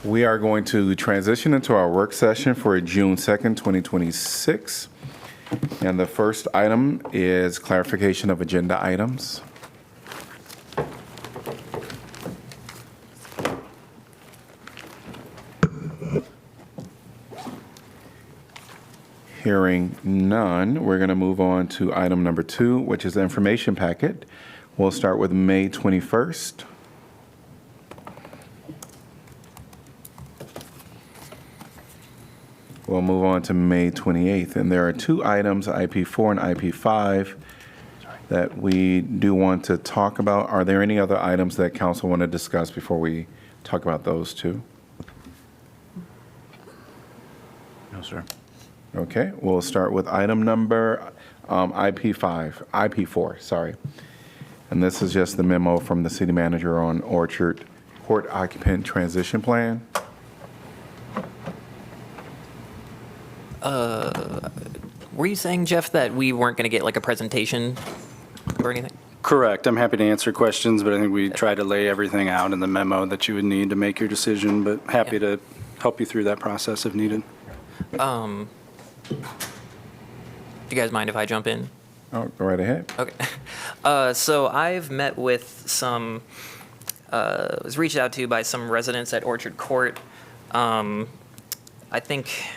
We are going to transition into our work session for June 2nd, 2026. And the first item is clarification of agenda items. Hearing none, we're going to move on to item number 2, which is the information packet. We'll start with May 21st. We'll move on to May 28th, and there are 2 items, IP4 and IP5, that we do want to talk about. Are there any other items that council want to discuss before we talk about those 2? No, sir. Okay, we'll start with item number IP4, sorry. And this is just the memo from the city manager on Orchard Court Occupant Transition Plan. Were you saying, Jeff, that we weren't going to get like a presentation or anything? Correct. I'm happy to answer questions, but I think we try to lay everything out in the memo that you would need to make your decision, but happy to help you through that process if needed. Do you guys mind if I jump in? Oh, go right ahead. Okay. So I've met with some, was reached out to by some residents at Orchard Court. I think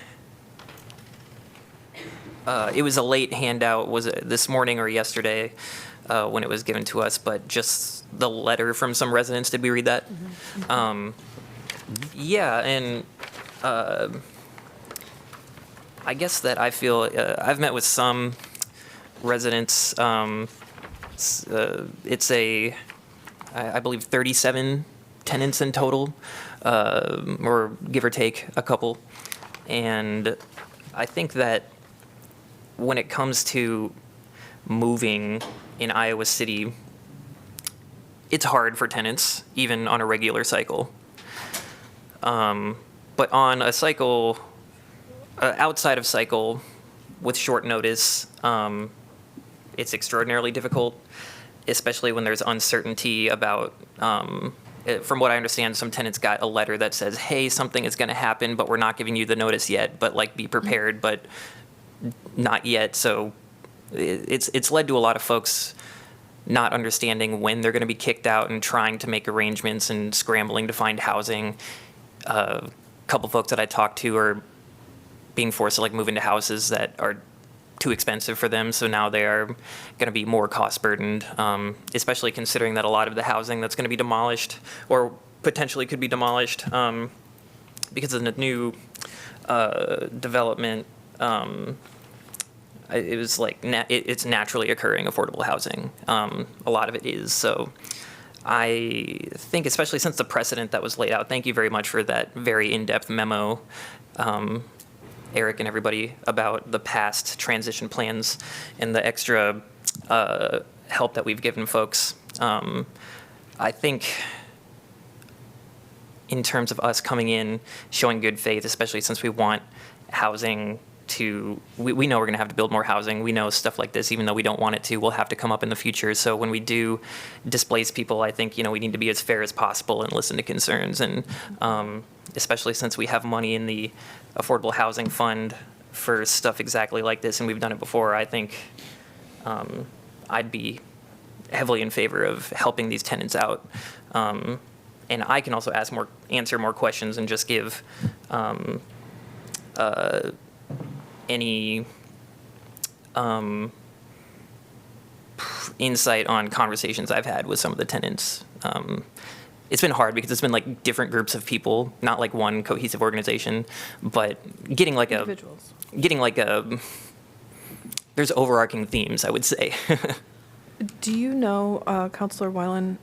it was a late handout, was it this morning or yesterday when it was given to us, but just the letter from some residents. Did we read that? Yeah, and I guess that I feel, I've met with some residents. It's I believe 37 tenants in total, or give or take a couple. And I think that when it comes to moving in Iowa City, it's hard for tenants, even on a regular cycle. But on a cycle, outside of cycle, with short notice, it's extraordinarily difficult, especially when there's uncertainty about, from what I understand, some tenants got a letter that says, hey, something is going to happen, but we're not giving you the notice yet, but like be prepared, but not yet. So it's led to a lot of folks not understanding when they're going to be kicked out and trying to make arrangements and scrambling to find housing. A couple folks that I talked to are being forced to like move into houses that are too expensive for them, so now they are going to be more cost burdened, especially considering that a lot of the housing that's going to be demolished or potentially could be demolished because of the new development. It was like it's naturally occurring affordable housing. A lot of it is. So I think, especially since the precedent that was laid out, thank you very much for that very in-depth memo, Eric and everybody, about the past transition plans and the extra help that we've given folks. I think in terms of us coming in, showing good faith, especially since we want housing to, we know we're going to have to build more housing. We know stuff like this, even though we don't want it to, will have to come up in the future. So when we do displace people, I think, we need to be as fair as possible and listen to concerns. And especially since we have money in the Affordable Housing Fund for stuff exactly like this, and we've done it before, I think I'd be heavily in favor of helping these tenants out. And I can also answer more questions and just give any insight on conversations I've had with some of the tenants. It's been hard because it's been like different groups of people, not like one cohesive organization, but getting like individuals. There's overarching themes, I would say. Do you know, Councilor Weiland,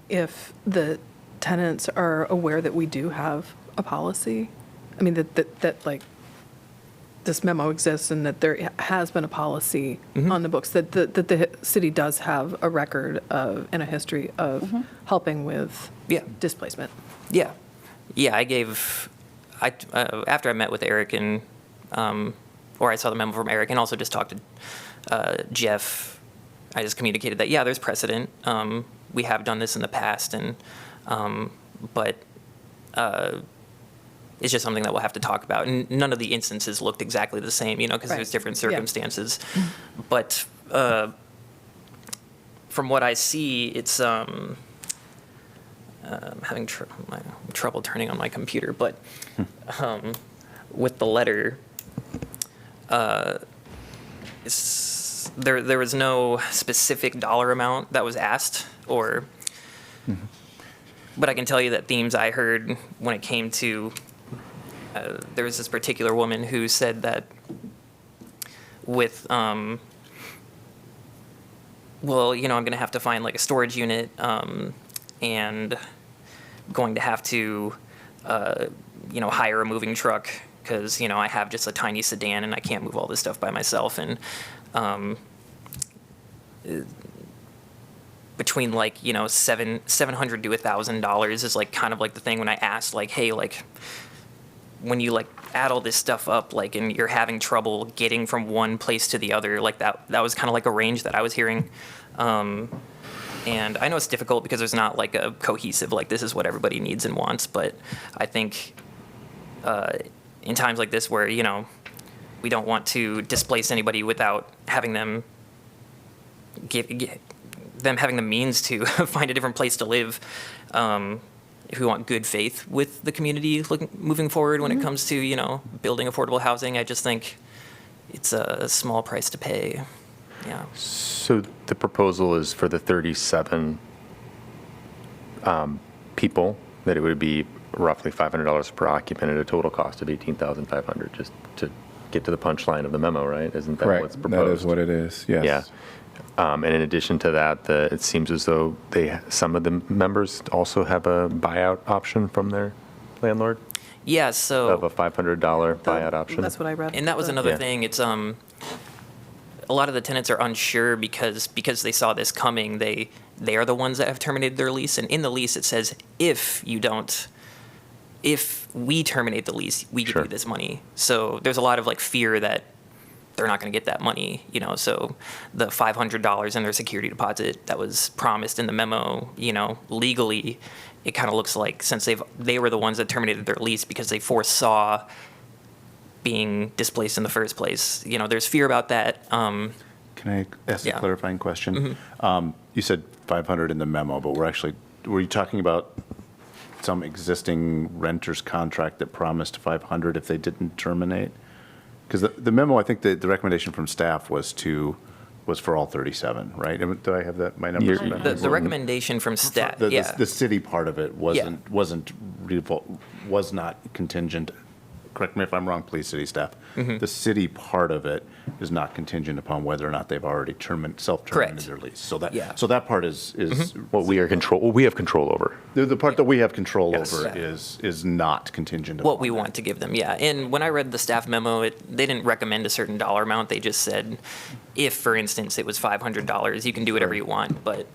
if the tenants are aware that we do have a policy? I mean, that like this memo exists and that there has been a policy on the books, that the city does have a record of and a history of helping with displacement. Yeah. After I met with Eric and, or I saw the memo from Eric and also just talked to Jeff, I just communicated that, there's precedent. We have done this in the past, and but it's just something that we'll have to talk about. And none of the instances looked exactly the same, because Right. there's different Yeah. circumstances. But from what I see, it's having trouble turning on my computer, but with the letter, there was no specific dollar amount that was asked, or. But I can tell you that themes I heard when it came to, there was this particular woman who said that with, well, I'm going to have to find like a storage unit, and going to have to, hire a moving truck because, I have just a tiny sedan and I can't move all this stuff by myself. And between like, $700 to $1,000 is like kind of like the thing when I asked like, hey, like when you like add all this stuff up, like, and you're having trouble getting from one place to the other, like that was kind of like a range that I was hearing. And I know it's difficult because there's not like a cohesive, like this is what everybody needs and wants. But I think in times like this where, we don't want to displace anybody without having them having the means to find a different place to live. If we want good faith with the community moving forward when it comes to, building affordable housing, I just think it's a small price to pay. Yeah. So the proposal is for the 37 people, that it would be roughly $500 per occupant at a total cost of $18,500, just to get to the punchline of the memo, right? Isn't that what's Correct. proposed? That is what it is, yes. Yeah. And in addition to that, it seems as though some of the members also have a buyout option from their landlord Yeah, so. of a $500 buyout option. That's what I read. And that was another Yeah. thing. It's a lot of the tenants are unsure because they saw this coming. They are the ones that have terminated their lease, and in the lease it says if we terminate the lease, we give Sure. you this money. So there's a lot of like fear that they're not going to get that money, So the $500 in their security deposit that was promised in the memo, legally, it kind of looks like since they were the ones that terminated their lease because they foresaw being displaced in the first place. There's fear about that. Can I ask Yeah. a clarifying question? You said 500 in the memo, but were you talking about some existing renter's contract that promised 500 if they didn't terminate? Because the memo, I think the recommendation from staff was for all 37, right? Do I have that, my numbers? You're- back? The recommendation from staff, yeah. The city part of it was not contingent. Correct me if I'm wrong, please, city staff. Mm-hmm. The city part of it is not contingent upon whether or not they've already self-terminated Correct. their lease. Yeah. So that part is What we have control over. the part that we have control Yes. over Yeah. is not contingent upon What we that. want to give them, yeah. And when I read the staff memo, they didn't recommend a certain dollar amount. They just said, if, for instance, it was $500, you can do whatever you want. But,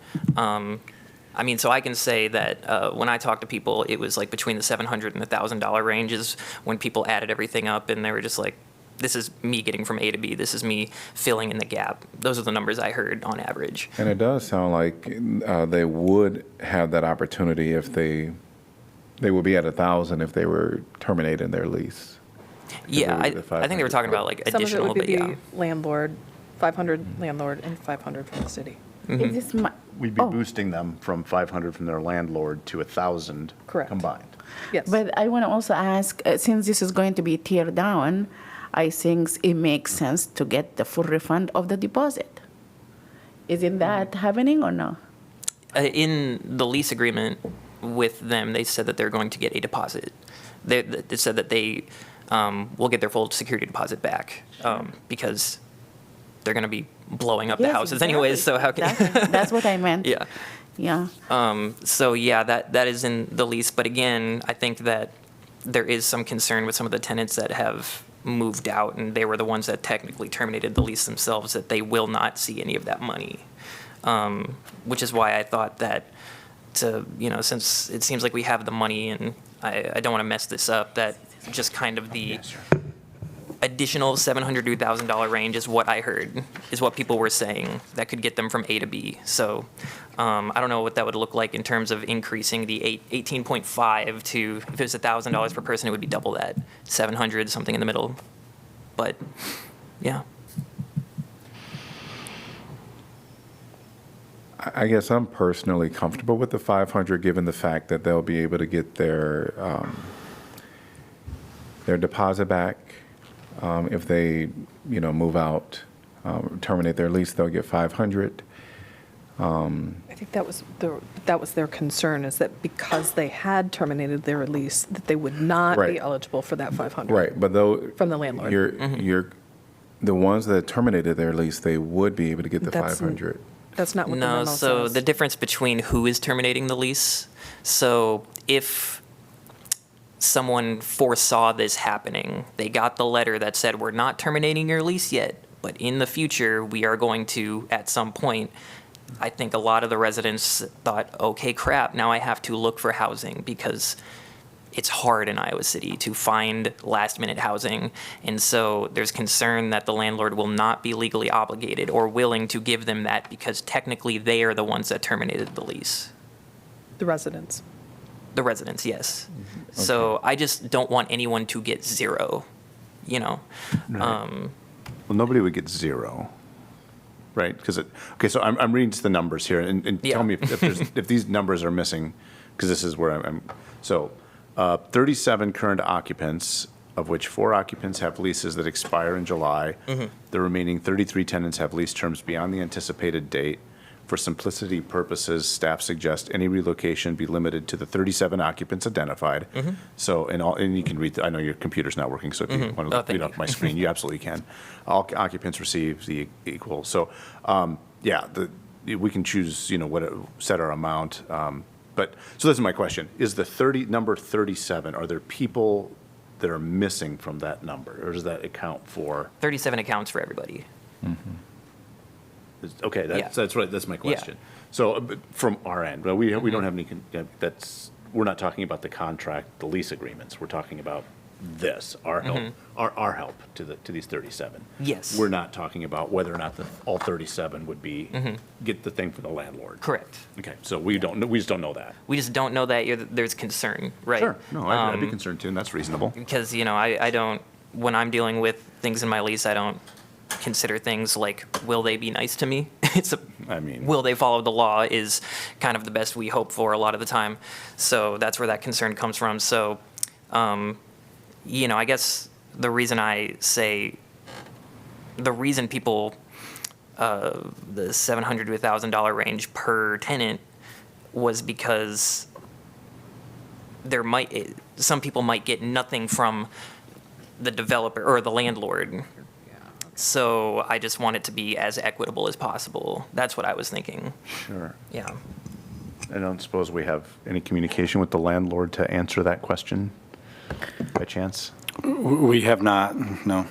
so I can say that when I talk to people, it was like between the $700 and the $1,000 range is when people added everything up, and they were just like, this is me getting from A to B. This is me filling in the gap. Those are the numbers I heard on average. And it does sound like they would have that opportunity if they would be at 1,000 if they were terminating their lease. Yeah, they I were the think they were 500, talking about like Some of it additional, would but be yeah. the landlord, 500 landlord and 500 from the city. Is this my, We'd be oh, boosting them from 500 from their landlord to 1,000 Correct. combined. Yes. but I want to also ask, since this is going to be tear down, I think it makes sense to get the full refund of the deposit. Isn't that happening or no? In the lease agreement with them, they said that they're going to get a deposit. They said that they will get their full security deposit back because they're going to be blowing up the Yes, houses exactly. anyways. So how can? That's what I meant. Yeah. Yeah. So yeah, that is in the lease. But again, I think that there is some concern with some of the tenants that have moved out, and they were the ones that technically terminated the lease themselves, that they will not see any of that money. Which is why I thought that since it seems like we have the money and I don't want to mess this up, that just kind of the additional $700 to $1,000 range is what I heard, is what people were saying that could get them from A to B. So I don't know what that would look like in terms of increasing the 18.5 to, if it was $1,000 per person, it would be double that, 700, something in the middle. But yeah. I guess I'm personally comfortable with the 500, given the fact that they'll be able to get their deposit back. If they, move out, terminate their lease, they'll get 500. I think that was their concern, is that because they had terminated their lease, that they would not Right. be eligible for that 500. Right, but though. From the landlord. You're, the ones that terminated their lease, they would be able to get the That's- 500. That's not what the No, memo so says. the difference between who is terminating the lease, so if someone foresaw this happening, they got the letter that said, we're not terminating your lease yet, but in the future, we are going to, at some point, I think a lot of the residents thought, okay, crap, now I have to look for housing because it's hard in Iowa City to find last-minute housing. And so there's concern that the landlord will not be legally obligated or willing to give them that because technically they are the ones that terminated the lease. The residents. The residents, yes. So I just don't want anyone to get zero, Well, nobody would get zero, right? Because so I'm reading just the numbers here, and Yeah. tell me if these numbers are missing, because this is where I'm. So, 37 current occupants, of which 4 occupants have leases that expire in July. The remaining 33 tenants have lease terms beyond the anticipated date. For simplicity purposes, staff suggests any relocation be limited to the 37 occupants identified. So, and you can read, I know your computer's not working, so if you want to thank read off my screen, you absolutely can. All occupants receive the equal. So, we can choose, set our amount. But, so this is my question. Is the number 37, are there people that are missing from that number? Or does that account for? 37 accounts for everybody. Okay, Yeah. that's right, that's my question. So but from our end, well, we don't have any, we're not talking about the contract, the lease agreements. We're talking about this, our help, our help to these 37. Yes. We're not talking about whether or not all 37 would be, get the thing from the landlord. Correct. Okay, so we just don't know that. We just don't know that there's concern, right? Sure, no, I'd be concerned too, and that's reasonable. Because, I don't, when I'm dealing with things in my lease, I don't consider things like, will they be nice to me? Will they follow the law is kind of the best we hope for a lot of the time. So that's where that concern comes from. So, I guess the reason I say, the reason people, the $700 to $1,000 range per tenant was because some people might get nothing from the developer or the landlord. So I just want it to be as equitable as possible. That's what I was thinking. Sure. Yeah. I don't suppose we have any communication with the landlord to answer that question by chance? We have not, no.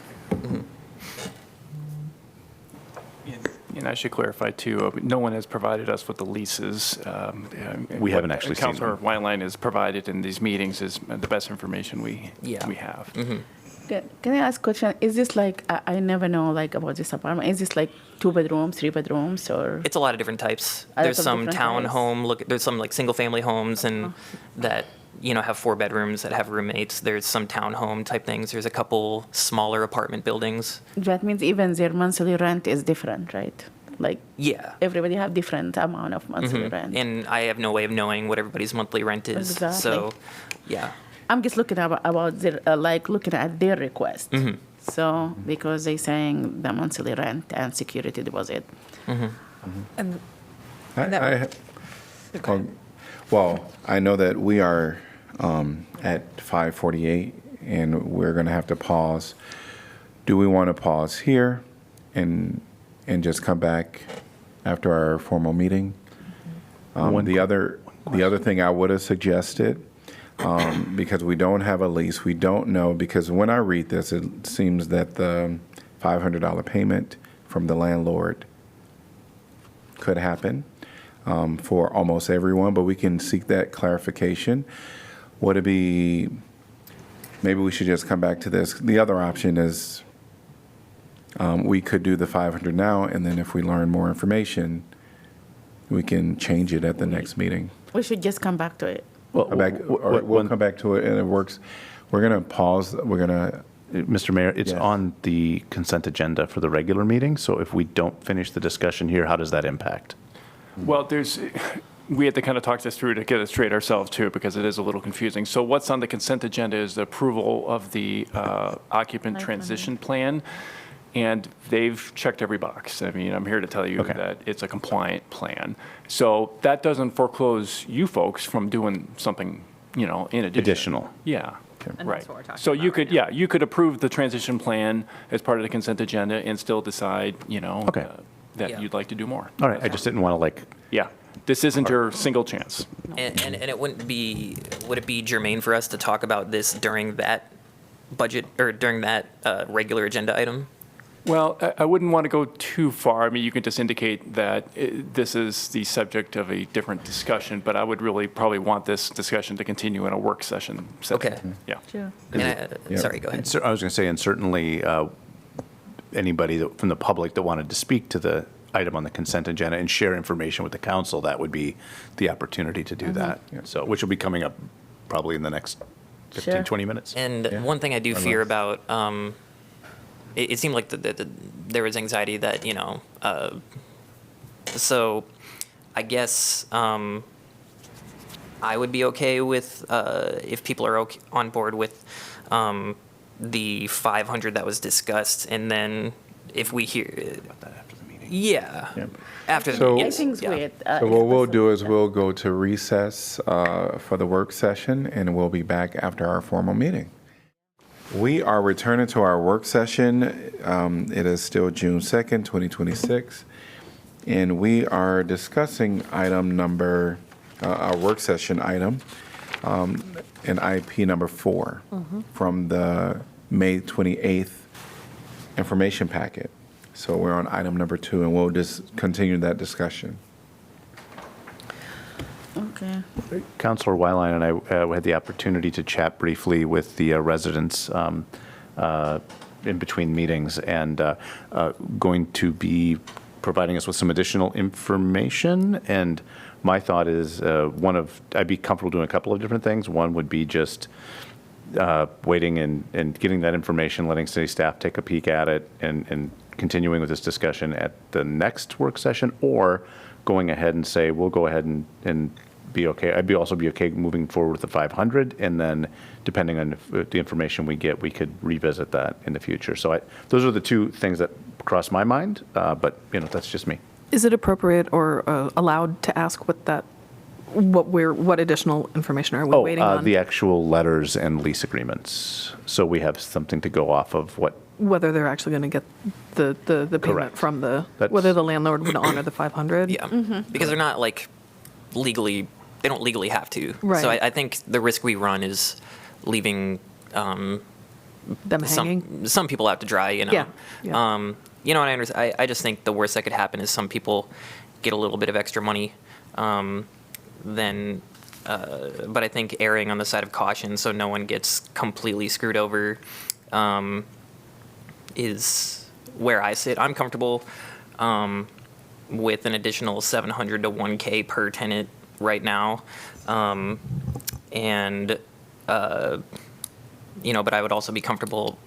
And I should clarify too, no one has provided us with the leases. We haven't actually seen Councilor them. Wineline has provided in these meetings is the best information we have. Can I ask a question? Is this like, I never know like about this apartment. Is this like 2 bedrooms, 3 bedrooms, or? It's a lot of different types. A lot There's of some different types. townhome, there's some like single family homes and that, have 4 bedrooms that have roommates. There's some townhome type things. There's a couple smaller apartment buildings. That means even their monthly rent is different, right? Like Yeah. everybody have different amount of monthly rent. And I have no way of knowing what everybody's monthly rent is. Exactly. So, yeah. I'm just looking about their, looking at their request. So because they saying the monthly rent and security deposit. And Well, I know that we are at 5:48, and we're going to have to pause. Do we want to pause here and just come back after our formal meeting? The other thing I would have suggested, because we don't have a lease, we don't know, because when I read this, it seems that the $500 payment from the landlord could happen for almost everyone, but we can seek that clarification. Would it be maybe we should just come back to this. The other option is we could do the 500 now, and then if we learn more information, we can change it at the next meeting. We should just come back to it. Well, Come back, or we'll come back to it, and it works. We're going to pause, we're going to, Mr. Mayor, it's Yes. on the consent agenda for the regular meeting, so if we don't finish the discussion here, how does that impact? Well, we had to kind of talk this through to get it straight ourselves too, because it is a little confusing. So what's on the consent agenda is the approval of the occupant transition plan. And they've checked every box. I mean, I'm here to tell you Okay. that it's a compliant plan. So that doesn't foreclose you folks from doing something, in addition. Additional. Yeah. And Right. that's what we're talking So you about could, right now. you could approve the transition plan as part of the consent agenda and still decide, Okay. that Yeah. you'd like to do more. All right, I just didn't want to Yeah. This isn't your single chance. And it would it be germane for us to talk about this during that budget, or during that regular agenda item? Well, I wouldn't want to go too far. I mean, you can just indicate that this is the subject of a different discussion, but I would really probably want this discussion to continue in a work session. setting. Okay. Yeah. Sure. And sorry, go ahead. And I was going to say, and certainly anybody from the public that wanted to speak to the item on the consent agenda and share information with the council, that would be the opportunity to do that. So, which will be coming up probably in the next 15, Sure. 20 minutes. And one thing I do fear about, it seemed like there was anxiety that, so I guess I would be okay with, if people are on board with the 500 that was discussed, and then if we hear, yeah, after the So- meeting, I yes, think it's yeah. great. so what we'll do is we'll go to recess for the work session, and we'll be back after our formal meeting. We are returning to our work session. It is still June 2nd, 2026, and we are discussing item number, our work session item, and IP number 4 from the May 28th information packet. So we're on item number 2, and we'll just continue that discussion. Okay. Councilor Wyline and I had the opportunity to chat briefly with the residents in between meetings, and going to be providing us with some additional information. And my thought is I'd be comfortable doing a couple of different things. One would be just waiting and getting that information, letting city staff take a peek at it, and continuing with this discussion at the next work session, or going ahead and say, we'll go ahead and be okay. I'd also be okay moving forward with the 500, and then depending on the information we get, we could revisit that in the future. So those are the two things that cross my mind, but that's just me. Is it appropriate or allowed to ask what additional information are we waiting on? The actual letters and lease agreements. So we have something to go off of Whether they're actually going to get the payment Correct. from That's- whether the landlord would honor the 500? Yeah, because they're not they don't legally have to. Right. So I think the risk we run is leaving Them hanging? some people out to dry, Yeah, yeah. And I understand. I just think the worst that could happen is some people get a little bit of extra money. But I think erring on the side of caution, so no one gets completely screwed over, is where I sit. I'm comfortable with an additional 700 to 1K per tenant right now, but I would also be comfortable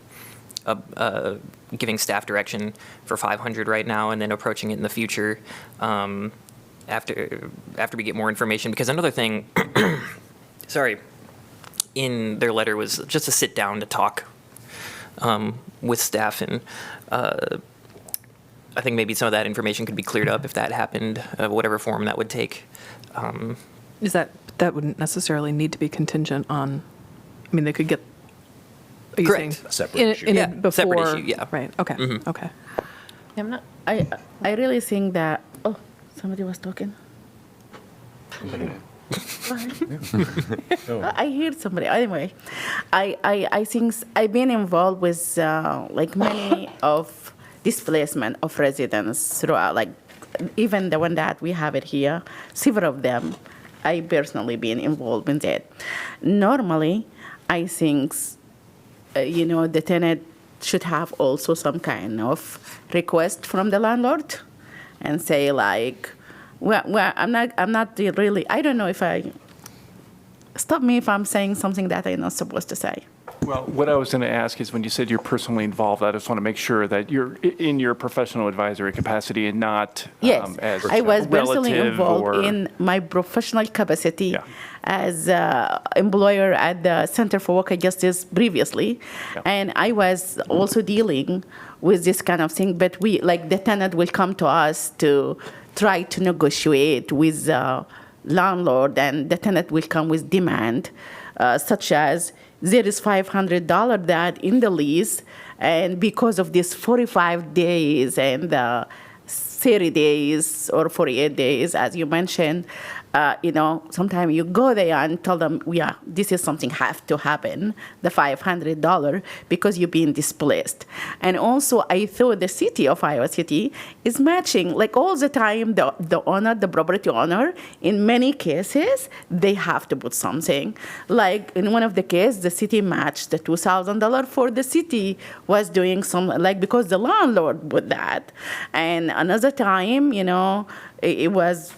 giving staff direction for 500 right now, and then approaching it in the future after we get more information. Because another thing, sorry, in their letter was just to sit down to talk with staff, and I think maybe some of that information could be cleared up if that happened, whatever form that would take. Is that wouldn't necessarily need to be contingent on, they could get, are you Correct. saying? A separate in- issue. in Yeah, it separate before- issue, yeah. Right, okay, okay. I'm not. I really think that. Oh, somebody was talking. I heard somebody. Anyway, I think I've been involved with many of displacement of residents throughout, even the one that we have it here, several of them. I personally been involved in that. Normally, I think the tenant should have also some kind of request from the landlord and say like, well, I'm not really, I don't know if stop me if I'm saying something that I'm not supposed to say. Well, what I was going to ask is when you said you're personally involved, I just want to make sure that you're in your professional advisory capacity and not Yes, as I was personally relative involved or- in my professional capacity Yeah. as employer at the Center for Worker Justice previously, Yeah. and I was also dealing with this kind of thing. But the tenant will come to us to try to negotiate with the landlord, and the tenant will come with demand, such as there is $500 that in the lease, and because of this 45 days and 30 days or 48 days, as you mentioned, sometimes you go there and tell them, yeah, this is something have to happen, the $500, because you're being displaced. And also, I thought the city of Iowa City is matching, like all the time, the owner, the property owner, in many cases, they have to put something. Like in one of the cases, the city matched the $2,000 for the city was doing some, because the landlord put that. And another time, it was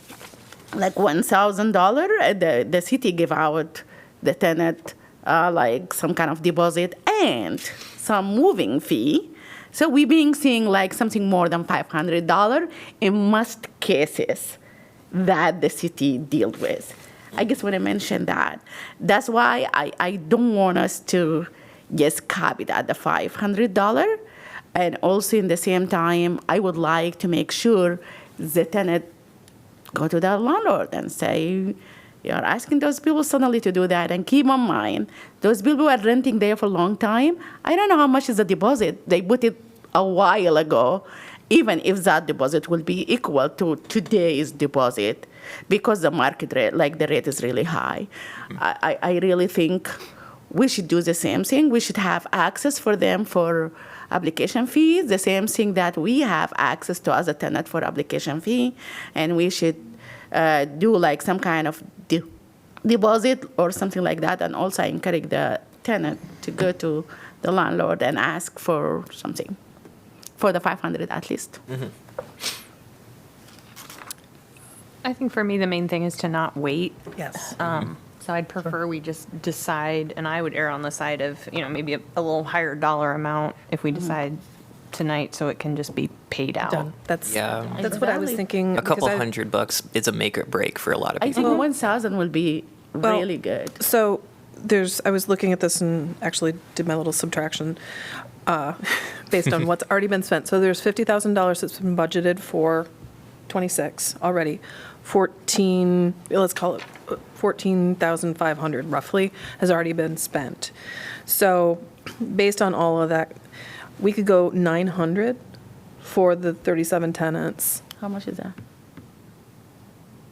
like $1,000, the city gave out the tenant some kind of deposit and some moving fee. So we're being seeing like something more than $500 in most cases that the city dealt with. I guess when I mentioned that, that's why I don't want us to just cap it at the $500. And also in the same time, I would like to make sure the tenant go to the landlord and say, you're asking those people suddenly to do that. And keep in mind, those people who are renting there for a long time, I don't know how much is the deposit. They put it a while ago, even if that deposit will be equal to today's deposit, because the market rate, the rate is really high. I really think we should do the same thing. We should have access for them for application fees, the same thing that we have access to as a tenant for application fee, and we should do some kind of deposit or something like that, and also encourage the tenant to go to the landlord and ask for something, for the $500 at least. I think for me, the main thing is to not wait. Yes. So I'd prefer we just decide, and I would err on the side of, maybe a little higher dollar amount if we decide tonight, so it can just be paid out. Done. That's Yeah. what I was thinking. A couple because $100 is a make or break for a lot of I people. think 1,000 will be really good. So I was looking at this and actually did my little subtraction based on what's already been spent. So there's $50,000 that's been budgeted for 26 already. Let's call it 14,500 roughly has already been spent. So based on all of that, we could go 900 for the 37 tenants. How much is that?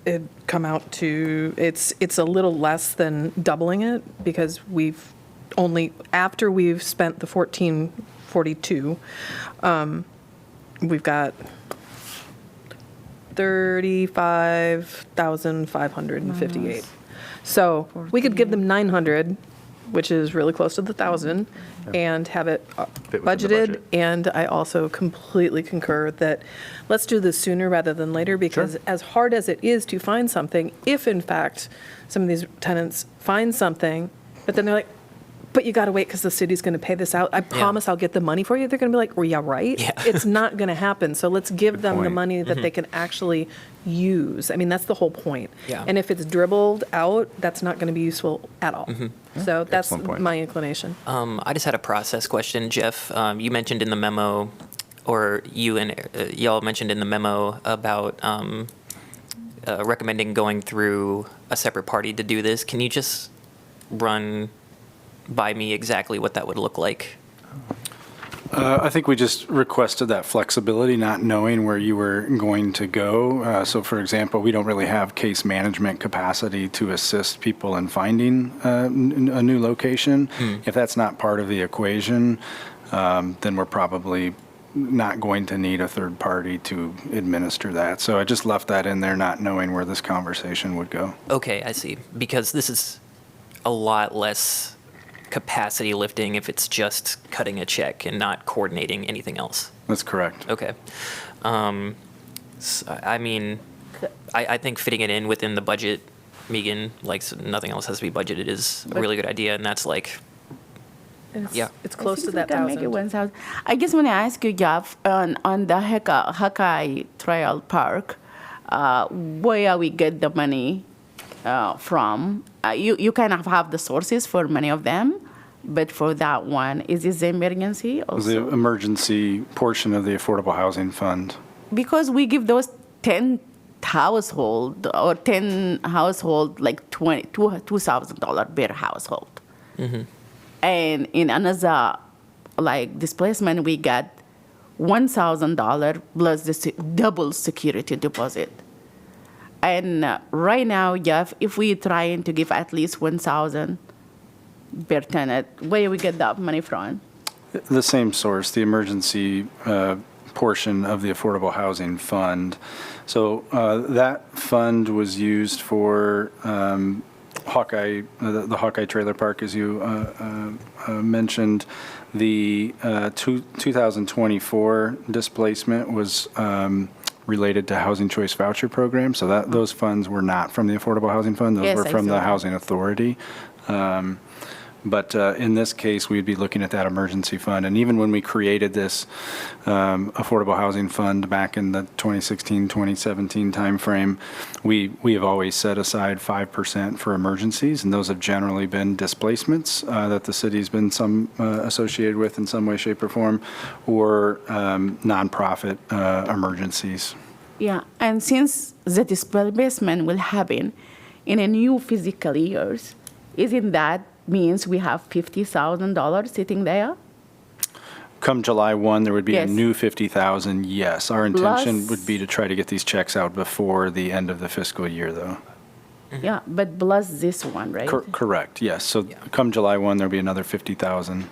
It'd come out to, it's a little less than doubling it, because after we've spent the 1442, we've got 35,558. So we could give them 900, which is really close to the 1,000, and have it Fit within the budgeted. budget. And I also completely concur that let's do this sooner rather than later, because as hard as it is to find something, if in fact some of these tenants find something, but then they're like, but you got to wait because the city's going to pay this out. I promise I'll get the money for you. They're going to be like, well, yeah, right. Yeah. It's not going to happen. So let's give them the point. money that they can actually use. I mean, that's the whole point. Yeah. And if it's dribbled out, that's not going to be useful at all. So that's excellent point. my inclination. I just had a process question, Jeff. You mentioned in the memo, or you and y'all mentioned in the memo about recommending going through a separate party to do this. Can you just run by me exactly what that would look like? I think we just requested that flexibility, not knowing where you were going to go. So for example, we don't really have case management capacity to assist people in finding a new location. If that's not part of the equation, then we're probably not going to need a third party to administer that. So I just left that in there, not knowing where this conversation would go. Okay, I see. Because this is a lot less capacity lifting if it's just cutting a check and not coordinating anything else. That's correct. Okay. I mean, I think fitting it in within the budget, Megan, like so nothing else has to be budgeted, is a really good idea, and that's like, yeah. It's close to I think that we can make it 1,000. 1,000. I just want to ask you, Jeff, on the Hawkeye Trail Park, where we get the money from? You kind of have the sources for many of them, but for that one, is this the emergency It was the also? emergency portion of the Affordable Housing Fund. Because we give those 10 household or 10 household like $2,000 per household. And in another like displacement, we got $1,000 plus the double security deposit. And right now, Jeff, if we trying to give at least 1,000 per tenant, where we get that money from? The same source, the emergency portion of the Affordable Housing Fund. So that fund was used for Hawkeye, the Hawkeye Trailer Park, as you mentioned. The 2024 displacement was related to Housing Choice Voucher Program. So that those funds were not from the Affordable Housing Fund. Those Yes, were I from saw the that. Housing Authority. But in this case, we'd be looking at that emergency fund. And even when we created this Affordable Housing Fund back in the 2016, 2017 timeframe, we have always set aside 5% for emergencies, and those have generally been displacements that the city's been associated with in some way, shape, or form, or nonprofit emergencies. Yeah, and since the displacement will happen in a new fiscal years, isn't that means we have $50,000 sitting there? Come July 1, there would be Yes. a new 50,000, yes. Our intention Plus- would be to try to get these checks out before the end of the fiscal year, though. Yeah, but plus this one, right? Correct, yes. So come July 1, there'll be another 50,000.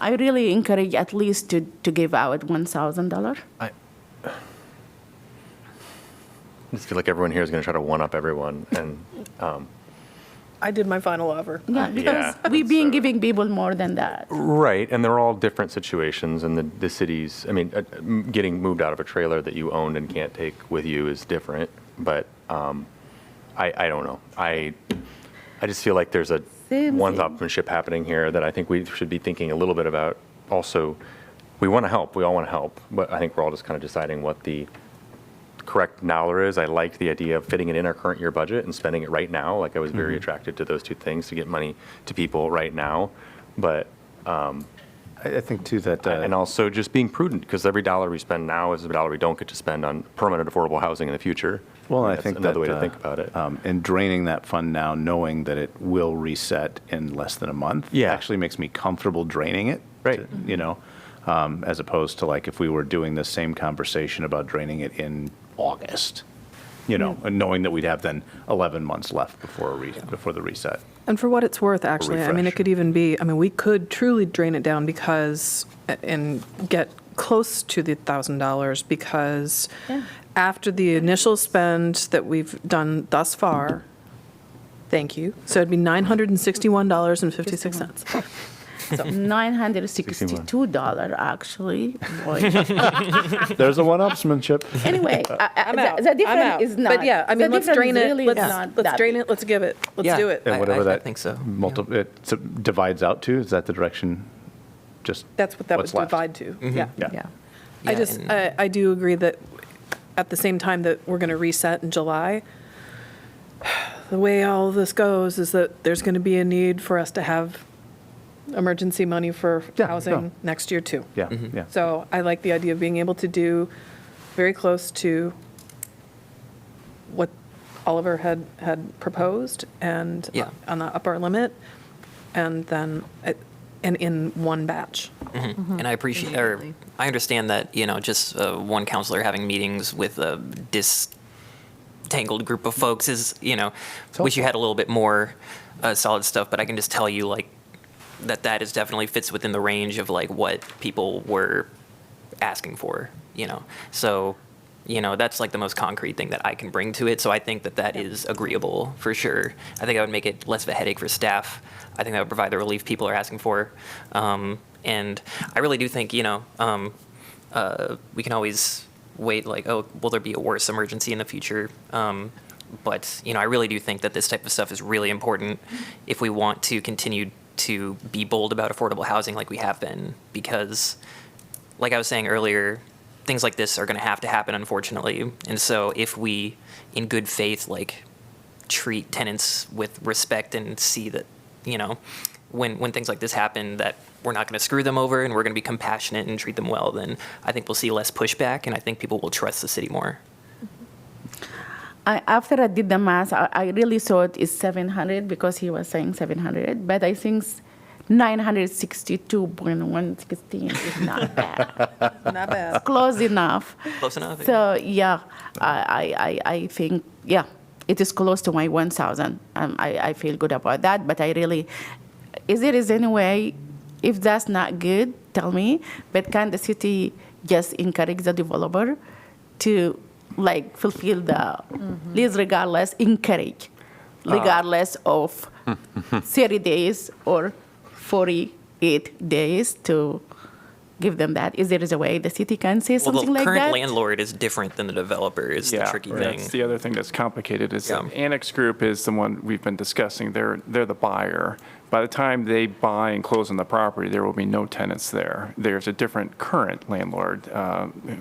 I really encourage at least to give out $1,000. I just feel like everyone here is going to try to one-up everyone, and I did my final offer. Yeah, because yeah, we've been so- giving people more than that. right, and they're all different situations, and the cities, I mean, getting moved out of a trailer that you owned and can't take with you is different, but I don't know. I just feel like there's a Same one-upmanship happening here that I think we should be thinking a little bit about. Also, we want to help, we all want to help, but I think we're all just kind of deciding what the correct dollar is. I liked the idea of fitting it in our current year budget and spending it right now. Like I was very attracted to those two things, to get money to people right now. But I think too that, and also just being prudent, because every dollar we spend now is a dollar we don't get to spend on permanent affordable housing in the future. well, I That's think another that, way to think about it. And draining that fund now, knowing that it will reset in less than a month, Yeah. actually makes me comfortable draining it. Right. You know, as opposed to like if we were doing the same conversation about draining it in August, you know, and knowing that we'd have then 11 months left before before the reset. And for what it's worth, actually, I mean, it refresh. could even be, I mean, we could truly drain it down because, and get close to the $1,000 because Yeah. after the initial spend that we've done thus far, thank you, so it'd be $961.56. $962 actually. Boy. There's a one-upsmanship. Anyway, I'm out. the I'm difference out. is not. But yeah, I mean, the let's difference drain it, really is not let's that drain big. it, let's give it, let's Yeah. do it. And whatever I that think so. It divides out to, is that the direction? Just That's what that would what's left? divide to, yeah. Yeah. I Yeah, just, and- I do agree that at the same time that we're going to reset in July, the way all this goes is that there's going to be a need for us to have emergency money for Yeah, housing no. next year too. Yeah, yeah. So I like the idea of being able to do very close to what Oliver had proposed and Yeah. on the upper limit, and then, and in one batch. And I appreciate, or I understand that, you know, just one counselor having meetings with a distangled group of folks is, you know, wish you had a little bit more solid stuff, but I can just tell you, like, that is definitely fits within the range of, like, what people were asking for, you know. So, that's like the most concrete thing that I can bring to it. So I think that that is agreeable for sure. I think I would make it less of a headache for staff. I think that would provide the relief people are asking for. And I really do think, we can always wait like, oh, will there be a worse emergency in the future? But, I really do think that this type of stuff is really important if we want to continue to be bold about affordable housing like we have been. Because, like I was saying earlier, things like this are going to happen, unfortunately. And so if we, in good faith, like, treat tenants with respect and see that, when things like this happen, that we're not going to screw them over and we're going to be compassionate and treat them well, then I think we'll see less pushback and I think people will trust the city more. After I did the math, I really thought it's 700 because he was saying 700, but I think 962.116 is not bad. Not bad. Close enough. Close enough, So yeah, I think it is close to my 1,000. I feel good about that. But I really, is there any way, if that's not good, tell me. But can the city just encourage the developer to fulfill the lease regardless, encourage, regardless of 30 days or 48 days to give them that? Is there a way the city can say something like that? Well, the current landlord is different than the developer is the tricky thing. That's the other thing that's complicated is Yeah. that Annex Group is the one we've been discussing. They're the buyer. By the time they buy and close on the property, there will be no tenants there. There's a different current landlord.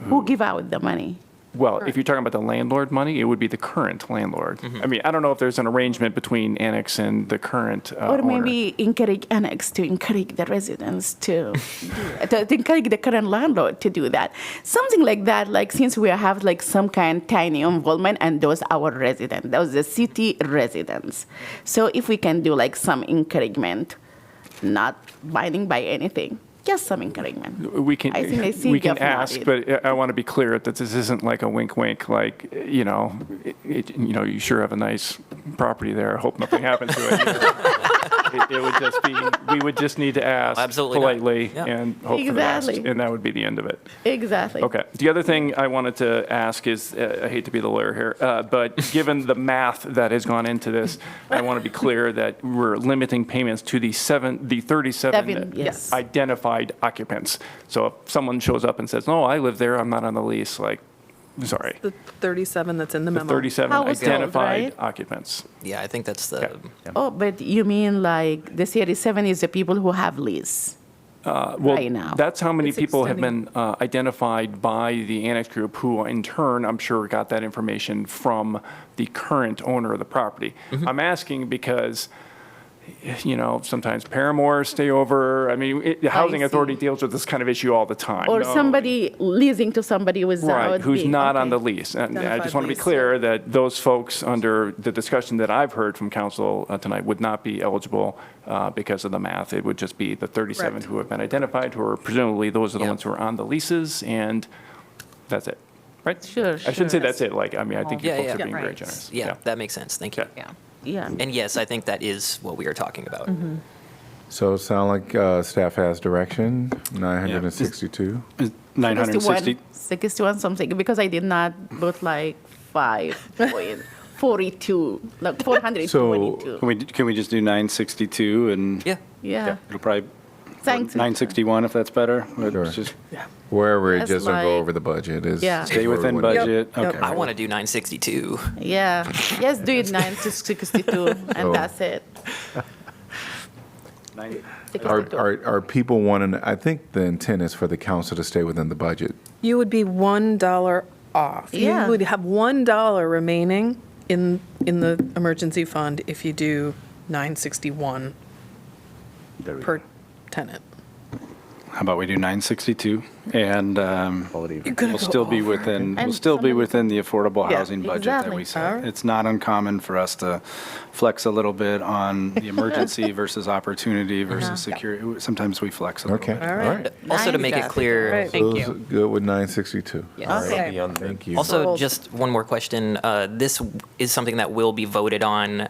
Who give out the money? Well, if you're talking about the landlord money, it would be the current landlord. Mm-hmm. I mean, I don't know if there's an arrangement between Annex and the current Or owner. maybe encourage Annex to encourage the residents to encourage the current landlord to do that. Something like that, since we have some kind tiny involvement and those our residents, those the city residents. So if we can do some encouragement, not binding by anything, just some encouragement. We can, I think I see we can Jeff ask, nodded. but I want to be clear that this isn't like a wink, wink. You sure have a nice property there. I hope nothing happens to it. It would just be, we would just need to ask Absolutely not. politely Yeah. and hope for the best, Exactly. and that would be the end of it. Exactly. Okay. The other thing I wanted to ask is, I hate to be the lawyer here, but given the math that has gone into this, I want to be clear that we're limiting payments to the 37 Seven, yes. identified occupants. So if someone shows up and says, no, I live there, I'm not on the lease, sorry. The 37 that's in the The memo. 37 Household, identified right? occupants. Yeah, I think that's the. Okay. Oh, but you mean the 37 is the people who have lease? Well, Right now. that's how many It's people have been extending. identified by the Annex Group, who in turn, I'm sure, got that information from the current owner of the property. Mm-hmm. I'm asking because, sometimes paramours stay over. I mean, the Housing see. Authority deals with this kind of issue all the time. Or No. somebody leasing to somebody without Right, who's being- not on okay. the lease. And I Identified just want to be lease, clear that those folks, under the discussion that I've heard from council tonight, would not be eligible because of the math. It would just be the 37 Correct. who have been identified, who are presumably those are the Yeah. ones who are on the leases, and that's it, right? Sure, I shouldn't say sure. that's it, I think you Yeah, folks yeah. are being very Right. generous. Yeah, that makes sense. Thank you. Okay. Yeah. Yeah. And yes, I think that is what we are talking about. So it sound like staff has direction, 962. 960. 61 something, because I did not put 5.42, 422. Can we just do 962 and Yeah. Yeah. it'll probably, Thanks. 961 if that's better? But Sure. just Wherever it That's doesn't go like- over the budget is. Yeah. is stay where we within wanna be. budget? Yep. Okay. I want to do 962. Yeah. Just do it 9 to 62, and Oh. that's it. Nine- 62. Are people wanting, I think the intent is for the council to stay within the budget. You would be $1 off. Yeah. You would have $1 remaining in the emergency fund if you do 961 There we per go. tenant. How about we do 962? And Quality of- we'll still be within, And we'll still be somebody- within the affordable Yeah, housing budget that we exactly. All set. right. It's not uncommon for us to flex a little bit on the emergency versus opportunity versus security. Sometimes we flex a little Okay, bit. all All right. right. Also, to make it Nice. clear, Right. Thank Those you. Good with 962. Yes. Okay. Thank you. Also, Well- just one more question. This is something that will be voted on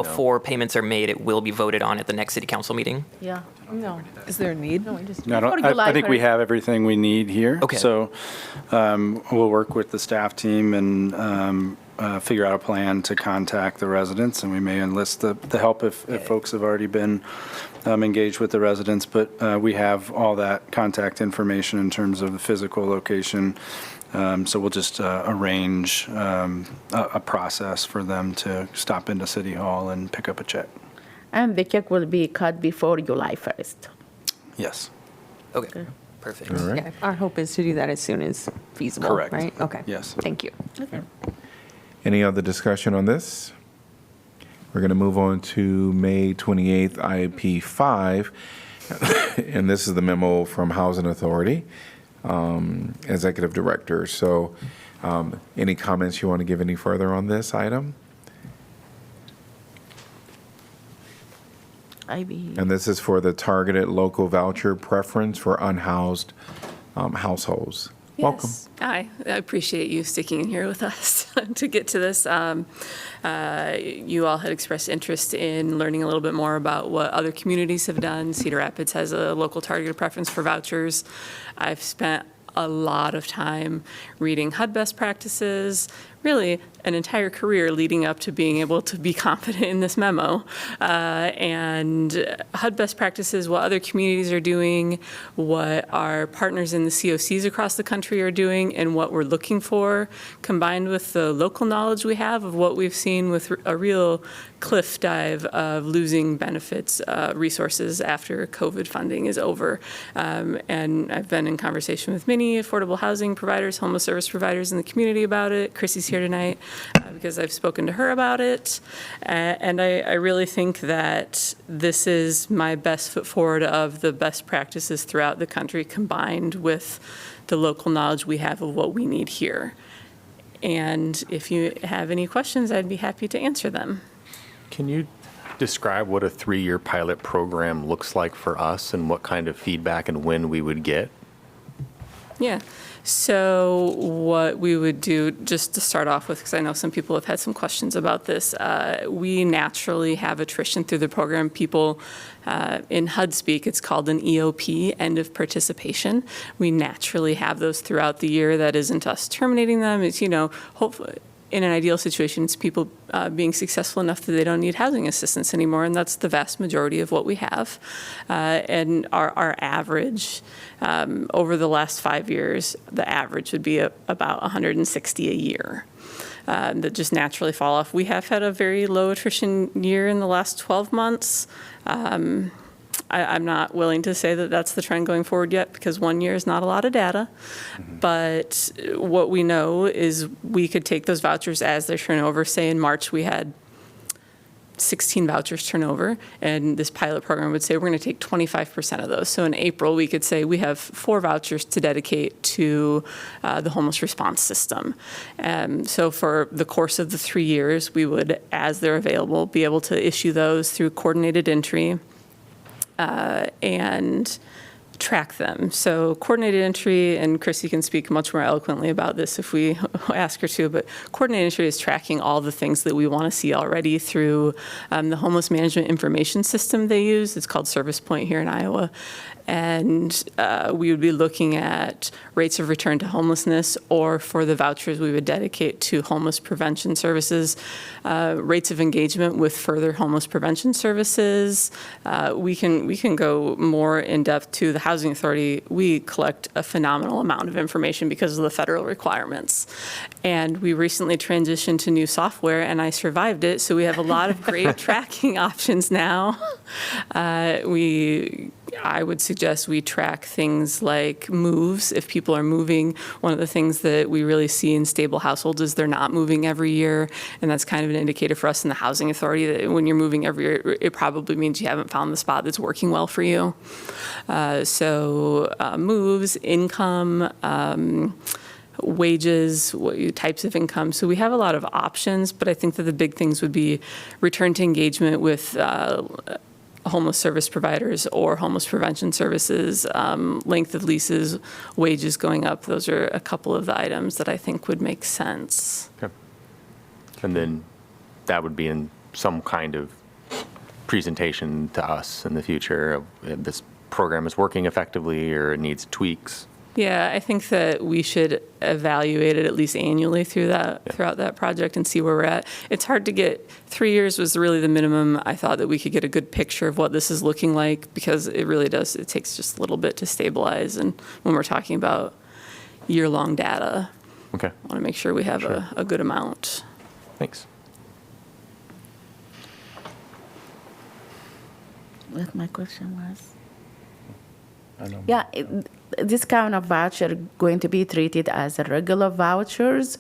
before payments are made, it will be voted on at the next city council meeting? Yeah. No. Is there a need? No, we just. No, for July I think we 1st. have everything we need here. Okay. So we'll work with the staff team and figure out a plan to contact the residents, and we may enlist the help if folks have already been engaged with the residents. But we have all that contact information in terms of the physical location. So we'll just arrange a process for them to stop into City Hall and pick up a check. And the check will be cut before July 1st. Yes. Okay, perfect. All right. Yeah, our hope is to do that as soon as feasible, Correct. right? Okay. Yes. Thank you. Okay. Any other discussion on this? We're going to move on to May 28th, IAP 5. And this is the memo from Housing Authority, Executive Director. So any comments you want to give any further on this item? And this is for the targeted local voucher preference for unhoused households. Welcome. Yes. Hi, I appreciate you sticking in here with us to get to this. You all had expressed interest in learning a little bit more about what other communities have done. Cedar Rapids has a local targeted preference for vouchers. I've spent a lot of time reading HUD best practices, really an entire career leading up to being able to be confident in this memo. And HUD best practices, what other communities are doing, what our partners in the COCs across the country are doing, and what we're looking for, combined with the local knowledge we have of what we've seen with a real cliff dive of losing benefits, resources after COVID funding is over. And I've been in conversation with many affordable housing providers, homeless service providers in the community about it. Chrissy's here tonight because I've spoken to her about it. And I really think that this is my best foot forward of the best practices throughout the country combined with the local knowledge we have of what we need here. And if you have any questions, I'd be happy to answer them. Can you describe what a 3-year pilot program looks like for us and what kind of feedback and when we would get? Yeah. So what we would do, just to start off with, because I know some people have had some questions about this, we naturally have attrition through the program. People in HUD speak, it's called an EOP, end of participation. We naturally have those throughout the year. That isn't us terminating them. It's, hopefully, in an ideal situation, it's people being successful enough that they don't need housing assistance anymore, and that's the vast majority of what we have. And our average, over the last 5 years, the average would be about 160 a year that just naturally fall off. We have had a very low attrition year in the last 12 months. I'm not willing to say that that's the trend going forward yet because 1 year is not a lot of data. But what we know is we could take those vouchers as they turn over. Say in March we had 16 vouchers turn over, and this pilot program would say we're going to take 25% of those. So in April we could say we have 4 vouchers to dedicate to the homeless response system. So for the course of the 3 years, we would, as they're available, be able to issue those through coordinated entry. And track them. So coordinated entry, and Chrissy can speak much more eloquently about this if we ask her to, but coordinated entry is tracking all the things that we want to see already through the homeless management information system they use. It's called Service Point here in Iowa. And we would be looking at rates of return to homelessness, or for the vouchers we would dedicate to homeless prevention services, rates of engagement with further homeless prevention services. We can go more in depth to the Housing Authority. We collect a phenomenal amount of information because of the federal requirements. And we recently transitioned to new software, and I survived it. So we have a lot of great tracking options now. I would suggest we track things like moves. If people are moving, one of the things that we really see in stable households is they're not moving every year. And that's kind of an indicator for us in the Housing Authority that when you're moving every year, it probably means you haven't found the spot that's working well for you. So moves, income, wages, types of income. So we have a lot of options, but I think that the big things would be return to engagement with homeless service providers or homeless prevention services, length of leases, wages going up. Those are a couple of the items that I think would make sense. Okay. And then that would be in some kind of presentation to us in the future of this program is working effectively or it needs tweaks. Yeah, I think that we should evaluate it at least annually throughout that project and see where we're at. It's hard to get, 3 years was really the minimum. I thought that we could get a good picture of what this is looking like because it really does, it takes just a little bit to stabilize. And when we're talking about year-long data, Okay, I want to make sure we have a good amount. thanks. What my question was? Yeah, this kind of voucher going to be treated as a regular vouchers.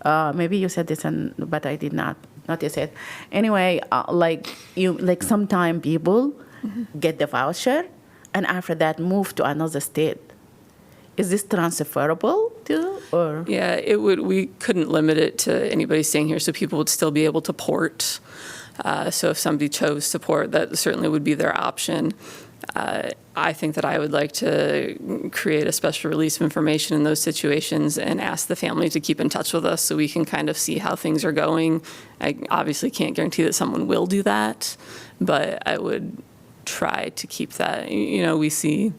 Maybe you said this, but I did not notice it. Anyway, like sometime people get the voucher, and after that move to another state. Is this transferable to, or? Yeah, it would. We couldn't limit it to anybody staying here, so people would still be able to port. So if somebody chose to port, that certainly would be their option. I think that I would like to create a special release of information in those situations and ask the family to keep in touch with us so we can kind of see how things are going. I obviously can't guarantee that someone will do that, but I would try to keep that. You know, we see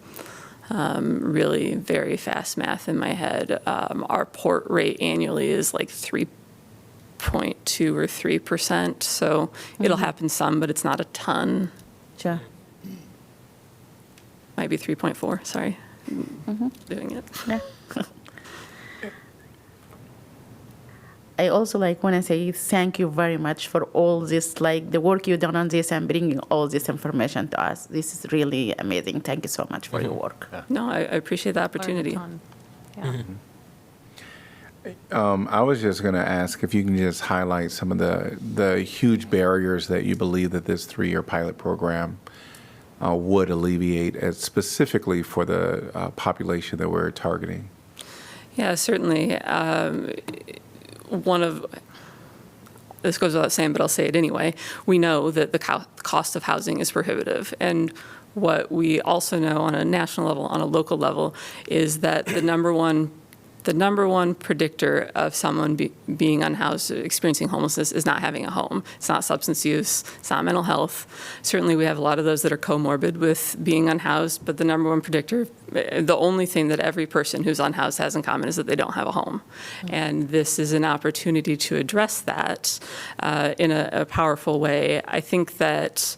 really very fast math in my head. Our port rate annually is like 3.2 or 3%, so it'll happen some, but it's not a ton. Sure. Might be 3.4, sorry. Doing it. Yeah. I also want to say thank you very much for all this, the work you've done on this and bringing all this information to us. This is really amazing. Thank you so much for your work. No, I appreciate the opportunity. Yeah. I was just going to ask if you can just highlight some of the huge barriers that you believe that this 3-year pilot program would alleviate, specifically for the population that we're targeting. Yeah, certainly. This goes without saying, but I'll say it anyway. We know that the cost of housing is prohibitive. And what we also know on a national level, on a local level, is that the number one predictor of someone being unhoused, experiencing homelessness, is not having a home. It's not substance use. It's not mental health. Certainly, we have a lot of those that are comorbid with being unhoused, but the number one predictor, the only thing that every person who's unhoused has in common is that they don't have a home. And this is an opportunity to address that in a powerful way. I think that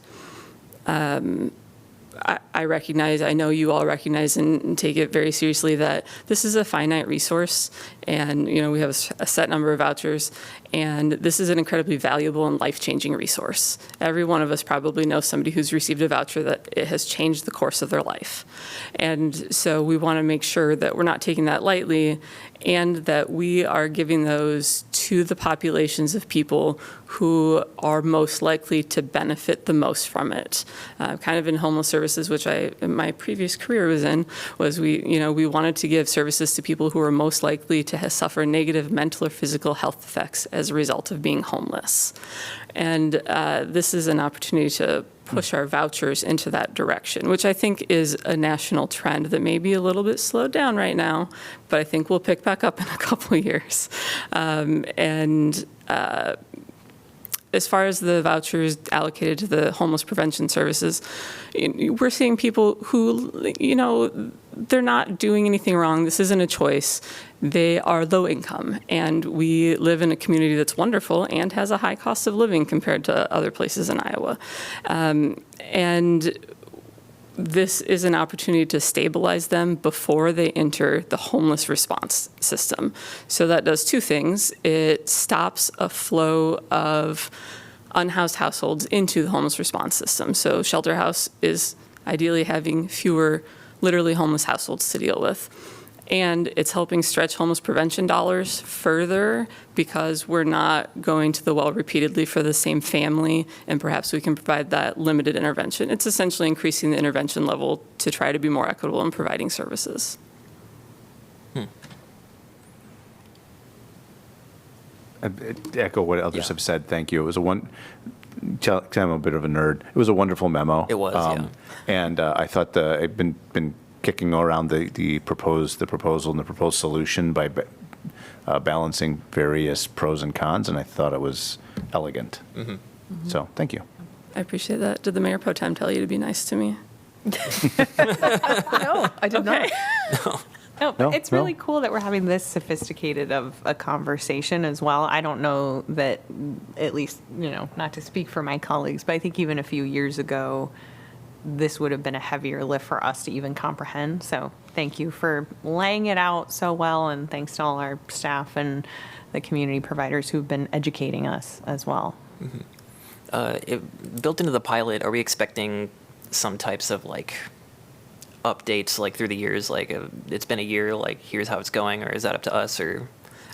I recognize, I know you all recognize and take it very seriously that this is a finite resource, and we have a set number of vouchers, and this is an incredibly valuable and life-changing resource. Every one of us probably knows somebody who's received a voucher that it has changed the course of their life. And so we want to make sure that we're not taking that lightly, and that we are giving those to the populations of people who are most likely to benefit the most from it. Kind of in homeless services, which my previous career was in, was we wanted to give services to people who are most likely to suffer negative mental or physical health effects as a result of being homeless. And this is an opportunity to push our vouchers into that direction, which I think is a national trend that may be a little bit slowed down right now, but I think we'll pick back up in a couple of years. As far as the vouchers allocated to the homeless prevention services, we're seeing people who, they're not doing anything wrong. This isn't a choice. They are low income, and we live in a community that's wonderful and has a high cost of living compared to other places in Iowa. And this is an opportunity to stabilize them before they enter the homeless response system. So that does two things. It stops a flow of unhoused households into the homeless response system. So Shelter House is ideally having fewer literally homeless households to deal with. And it's helping stretch homeless prevention dollars further because we're not going to the well repeatedly for the same family, and perhaps we can provide that limited intervention. It's essentially increasing the intervention level to try to be more equitable in providing services. I echo what others have said. Thank you. It was I'm a bit of a nerd. It was a wonderful memo. It was, yeah. And I thought I've been kicking around the proposal and the proposed solution by balancing various pros and cons, and I thought it was elegant. So, thank you. I appreciate that. Did the mayor pro tem tell you to be nice to me? No, I did not. No, No, it's no. really cool that we're having this sophisticated of a conversation as well. I don't know that, at least, not to speak for my colleagues, but I think even a few years ago, this would have been a heavier lift for us to even comprehend. So thank you for laying it out so well, and thanks to all our staff and the community providers who've been educating us as well. Built into the pilot, are we expecting some types of updates through the years? It's been a year, here's how it's going, or is that up to us? Or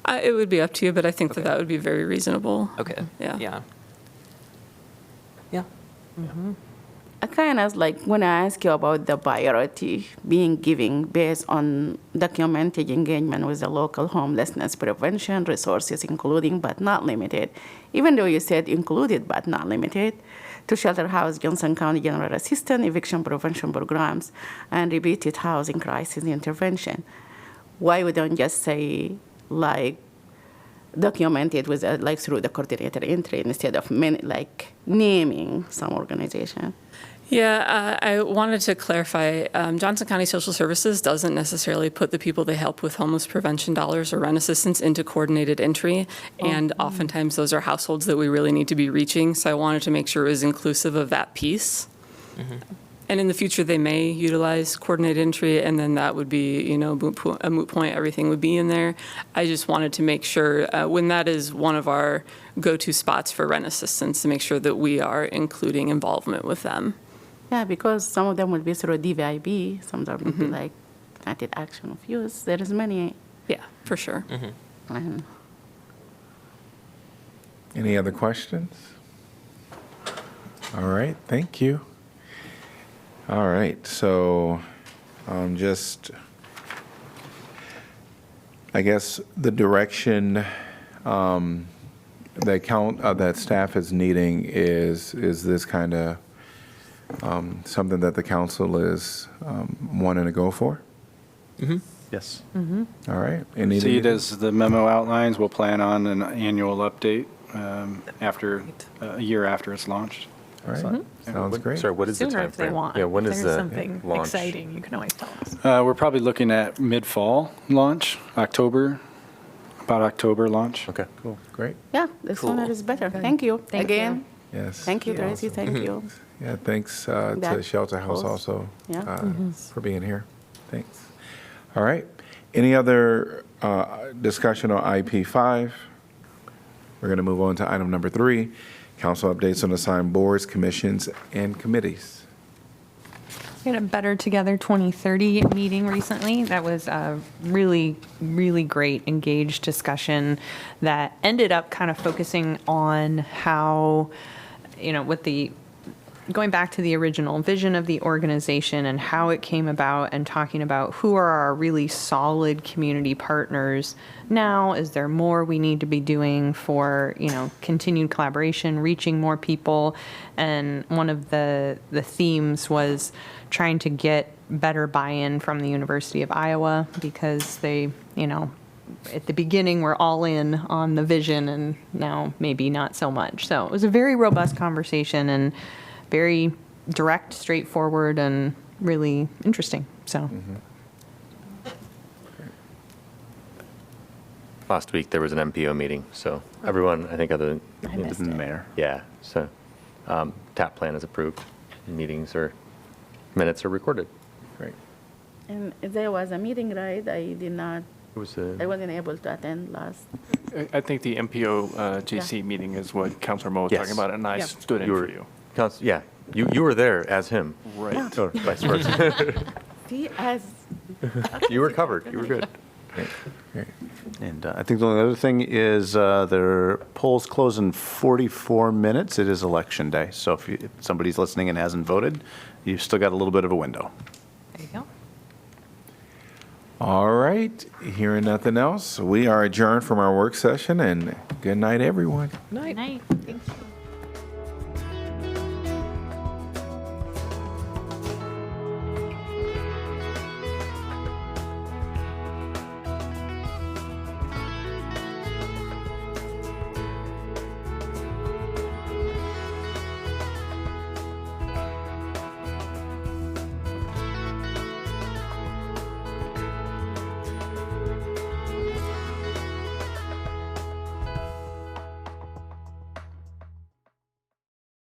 It would be up to you, but I think that would be very reasonable. okay, Yeah. yeah. I kind of when I ask you about the priority being given based on documented engagement with the local homelessness prevention resources, including but not limited, even though you said included but not limited, to shelter house, Johnson County General Assistance, eviction prevention programs, and repeated housing crisis intervention. Why we don't just say documented with through the coordinator entry instead of naming some organization? Yeah, I wanted to clarify, Johnson County Social Services doesn't necessarily put the people they help with homeless prevention dollars or rent assistance into coordinated entry, and oftentimes those are households that we really need to be reaching, so I wanted to make sure it was inclusive of that piece. And in the future, they may utilize coordinated entry, and then that would be, a moot point, everything would be in there. I just wanted to make sure, when that is one of our go-to spots for rent assistance, to make sure that we are including involvement with them. Yeah, because some of them will be through DVIB, some of them will be United Action of Youth. There is many. Yeah, for sure. Any other questions? All right, thank you. All right, so I guess the direction that staff is needing is this kind of something that the council is wanting to go for? Yes. All right. Proceed as the memo outlines. We'll plan on an annual update after a year after it's launched. All right. Sounds great. Sorry, what is the Sooner if they timeframe? want. Yeah, when If is there's the something launch? exciting, you can always tell us. We're probably looking at mid-fall launch, about October launch. Okay, cool. Great. Yeah, the sooner is better. Thank you. Thank Again, Yes. thank you, Tracy. Thank you. Yeah, thanks to That Shelter House goes. also Yeah. for being here. Thanks. All right. Any other discussion on IP5? We're going to move on to item number 3, council updates on assigned boards, commissions, and committees. We had a Better Together 2030 meeting recently. That was a really, really great, engaged discussion that ended up kind of focusing on how, going back to the original vision of the organization and how it came about, and talking about who are our really solid community partners now. Is there more we need to be doing for, continued collaboration, reaching more people? And one of the themes was trying to get better buy-in from the University of Iowa, because they, at the beginning were all in on the vision, and now maybe not so much. So it was a very robust conversation and very direct, straightforward, and really interesting. So Last week, there was an MPO meeting, so everyone, I think other than, missed it. Mayor. yeah, so TAP plan is approved. Minutes are recorded. Great. And there was a meeting, right? It was I wasn't able to attend last. I think the MPO JC meeting is what Councilor Mo was Yes. talking about, and I Yeah. stood in You for were- you. Yeah, you were there as him. Right. Or vice versa. See, as You were covered. You were good. Great. And I think the only other thing is their polls close in 44 minutes. It is Election Day, so if somebody's listening and hasn't voted, you've still got a little bit of a window. there you go. All right. Hearing nothing else, we are adjourned from our work session, and good night, everyone. Night. Night. Thank you.